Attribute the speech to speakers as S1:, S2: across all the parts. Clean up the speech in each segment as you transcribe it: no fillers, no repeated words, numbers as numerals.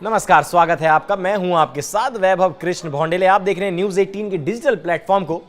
S1: नमस्कार, स्वागत है आपका। मैं हूं आपके साथ वैभव कृष्ण भौंडेले। आप देख रहे हैं न्यूज 18 के डिजिटल प्लेटफॉर्म को।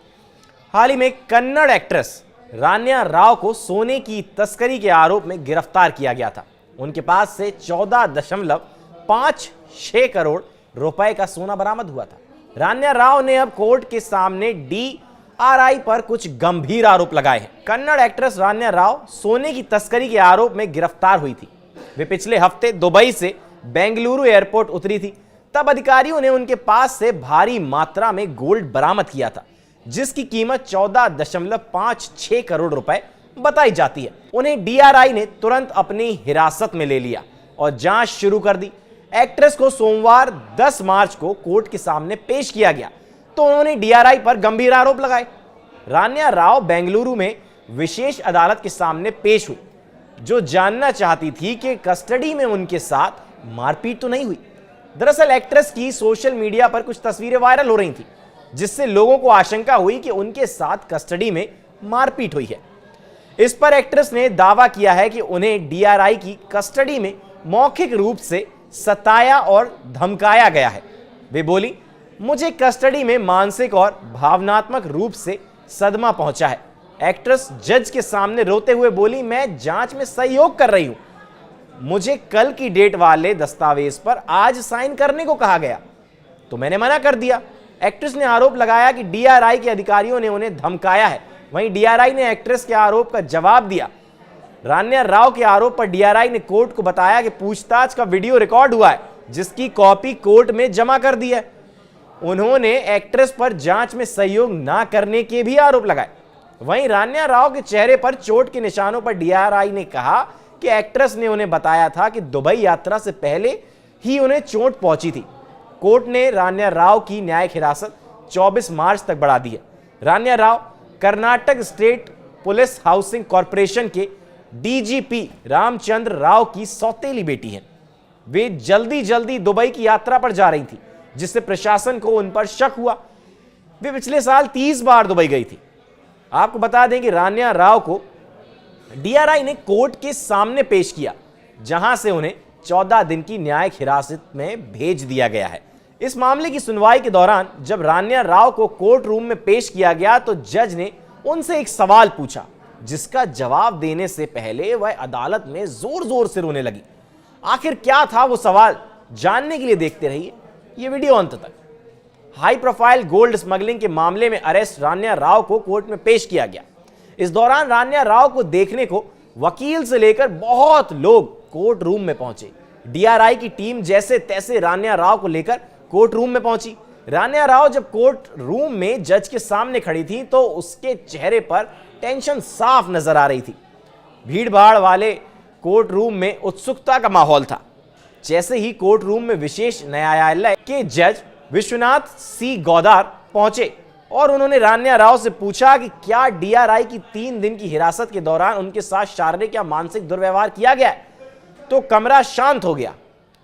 S1: हाल ही में कन्नड़ एक्ट्रेस रान्या राव को सोने की तस्करी के आरोप में गिरफ्तार किया गया था। उनके पास से 14.56 करोड़ रुपए का सोना बरामद हुआ था। रान्या राव ने अब कोर्ट के सामने DRI पर कुछ गंभीर आरोप लगाए हैं। कन्नड़ एक्ट्रेस रान्या राव सोने की तस्करी के आरोप में गिरफ्तार हुई थी। वे पिछले हफ्ते दुबई से बेंगलुरु एयरपोर्ट उतरी थी। तब अधिकारियों ने उनके पास से भारी मात्रा में गोल्ड बरामद किया था, जिसकी कीमत 14.56 करोड़ रुपए बताई जाती है। उन्हें DRI ने तुरंत अपनी हिरासत में ले लिया और जांच शुरू कर दी। एक्ट्रेस को सोमवार 10 मार्च को कोर्ट के सामने पेश किया गया तो उन्होंने DRI पर गंभीर आरोप लगाए। रान्या राव बेंगलुरु में विशेष अदालत के सामने पेश हुई, जो जानना चाहती थी कि कस्टडी में उनके साथ मारपीट तो नहीं हुई। दरअसल एक्ट्रेस की सोशल मीडिया पर कुछ तस्वीरें वायरल हो रही थी, जिससे लोगों को आशंका हुई कि उनके साथ कस्टडी में मारपीट हुई है। इस पर एक्ट्रेस ने दावा किया है कि उन्हें DRI की कस्टडी में मौखिक रूप से सताया और धमकाया गया है। वे बोली, मुझे कस्टडी में मानसिक और भावनात्मक रूप से सदमा पहुंचा है। एक्ट्रेस जज के सामने रोते हुए बोली, मैं जांच में सहयोग कर रही हूं। मुझे कल की डेट वाले दस्तावेज पर आज साइन करने को कहा गया तो मैंने मना कर दिया। एक्ट्रेस ने आरोप लगाया कि DRI के अधिकारियों ने उन्हें धमकाया है। वहीं DRI ने एक्ट्रेस के आरोप का जवाब दिया। रान्या राव के आरोप पर DRI ने कोर्ट को बताया कि पूछताछ का वीडियो रिकॉर्ड हुआ है, जिसकी कॉपी कोर्ट में जमा कर दी है। उन्होंने एक्ट्रेस पर जांच में सहयोग न करने के भी आरोप लगाए। वहीं रान्या राव के चेहरे पर चोट के निशानों पर DRI ने कहा कि एक्ट्रेस ने उन्हें बताया था कि दुबई यात्रा से पहले ही उन्हें चोट पहुंची थी। कोर्ट ने रान्या राव की न्यायिक हिरासत 24 मार्च तक बढ़ा दी है। रान्या Rao Karnataka state police housing corporation के DGP रामचंद्र राव की सौतेली बेटी हैं। वे जल्दी दुबई की यात्रा पर जा रही थी, जिससे प्रशासन को उन पर शक हुआ। वे पिछले साल 30 बार दुबई गई थी। आपको बता दें कि रान्या राव को DRI ने कोर्ट के सामने पेश किया, जहां से उन्हें 14 दिन की न्यायिक हिरासत में भेज दिया गया है। इस मामले की सुनवाई के दौरान जब रान्या राव को कोर्ट रूम में पेश किया गया तो जज ने उनसे एक सवाल पूछा, जिसका जवाब देने से पहले वह अदालत में जोर से रोने लगी। आखिर क्या था वो सवाल, जानने के लिए देखते रहिए ये वीडियो अंत तक। हाई प्रोफाइल गोल्ड स्मगलिंग के मामले में अरेस्ट रान्या राव को कोर्ट में पेश किया गया। इस दौरान रान्या राव को देखने को वकील से लेकर बहुत लोग कोर्ट रूम में पहुंचे। DRI की टीम जैसे तैसे रान्या राव को लेकर कोर्ट रूम में पहुंची। रान्या राव जब कोर्ट रूम में जज के सामने खड़ी थी तो उसके चेहरे पर टेंशन साफ नजर आ रही थी। भीड़-भाड़ वाले कोर्ट रूम में उत्सुकता का माहौल था। जैसे ही कोर्ट रूम में विशेष न्यायालय के जज विश्वनाथ C गौदार पहुंचे और उन्होंने रान्या राव से पूछा कि क्या DRI की 3 दिन की हिरासत के दौरान उनके साथ शारीरिक या मानसिक दुर्व्यवहार किया गया है, तो कमरा शांत हो गया।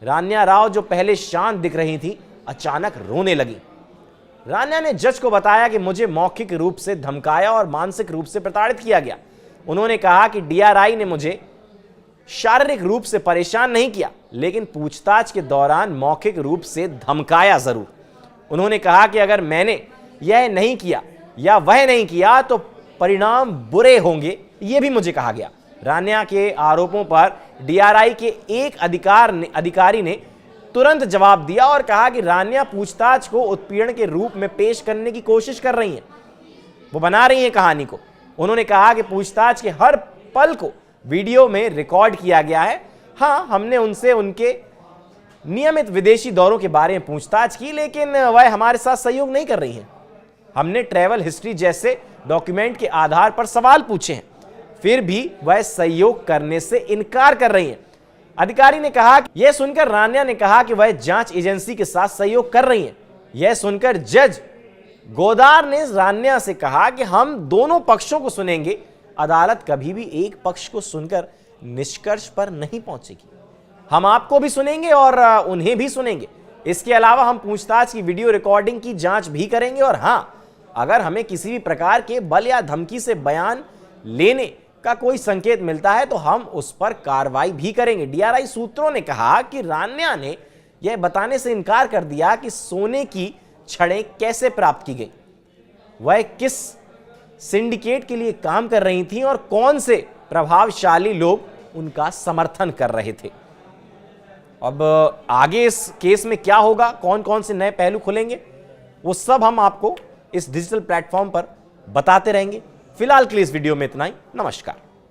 S1: रान्या राव, जो पहले शांत दिख रही थी, अचानक रोने लगी। रान्या ने जज को बताया कि मुझे मौखिक रूप से धमकाया और मानसिक रूप से प्रताड़ित किया गया। उन्होंने कहा कि DRI ने मुझे शारीरिक रूप से परेशान नहीं किया, लेकिन पूछताछ के दौरान मौखिक रूप से धमकाया जरूर। उन्होंने कहा कि अगर मैंने यह नहीं किया या वह नहीं किया तो परिणाम बुरे होंगे, यह भी मुझे कहा गया। रान्या के आरोपों पर DRI के एक अधिकारी ने तुरंत जवाब दिया और कहा कि रान्या पूछताछ को उत्पीड़न के रूप में पेश करने की कोशिश कर रही हैं। वो बना रही हैं कहानी को। उन्होंने कहा कि पूछताछ के हर पल को वीडियो में रिकॉर्ड किया गया है। हाँ, हमने उनसे उनके नियमित विदेशी दौरों के बारे में पूछताछ की, लेकिन वह हमारे साथ सहयोग नहीं कर रही हैं। हमने ट्रैवल हिस्ट्री जैसे डॉक्यूमेंट के आधार पर सवाल पूछे हैं, फिर भी वह सहयोग करने से इनकार कर रही हैं। अधिकारी ने कहा कि यह सुनकर रान्या ने कहा कि वह जांच एजेंसी के साथ सहयोग कर रही हैं। यह सुनकर जज गोदार ने रान्या से कहा कि हम दोनों पक्षों को सुनेंगे। अदालत कभी भी एक पक्ष को सुनकर निष्कर्ष पर नहीं पहुंचेगी। हम आपको भी सुनेंगे और उन्हें भी सुनेंगे। इसके अलावा हम पूछताछ की वीडियो रिकॉर्डिंग की जांच भी करेंगे और हाँ, अगर हमें किसी भी प्रकार के बल या धमकी से बयान लेने का कोई संकेत मिलता है तो हम उस पर कार्रवाई भी करेंगे। DRI सूत्रों ने कहा कि रान्या ने यह बताने से इनकार कर दिया कि सोने की छड़ें कैसे प्राप्त की गई, वह किस सिंडिकेट के लिए काम कर रही थी और कौन से प्रभावशाली लोग उनका समर्थन कर रहे थे। अब आगे इस केस में क्या होगा, कौन कौन से नए पहलू खुलेंगे, वो सब हम आपको इस डिजिटल प्लेटफॉर्म पर बताते रहेंगे। फिलहाल के लिए इस वीडियो में इतना ही। नमस्कार।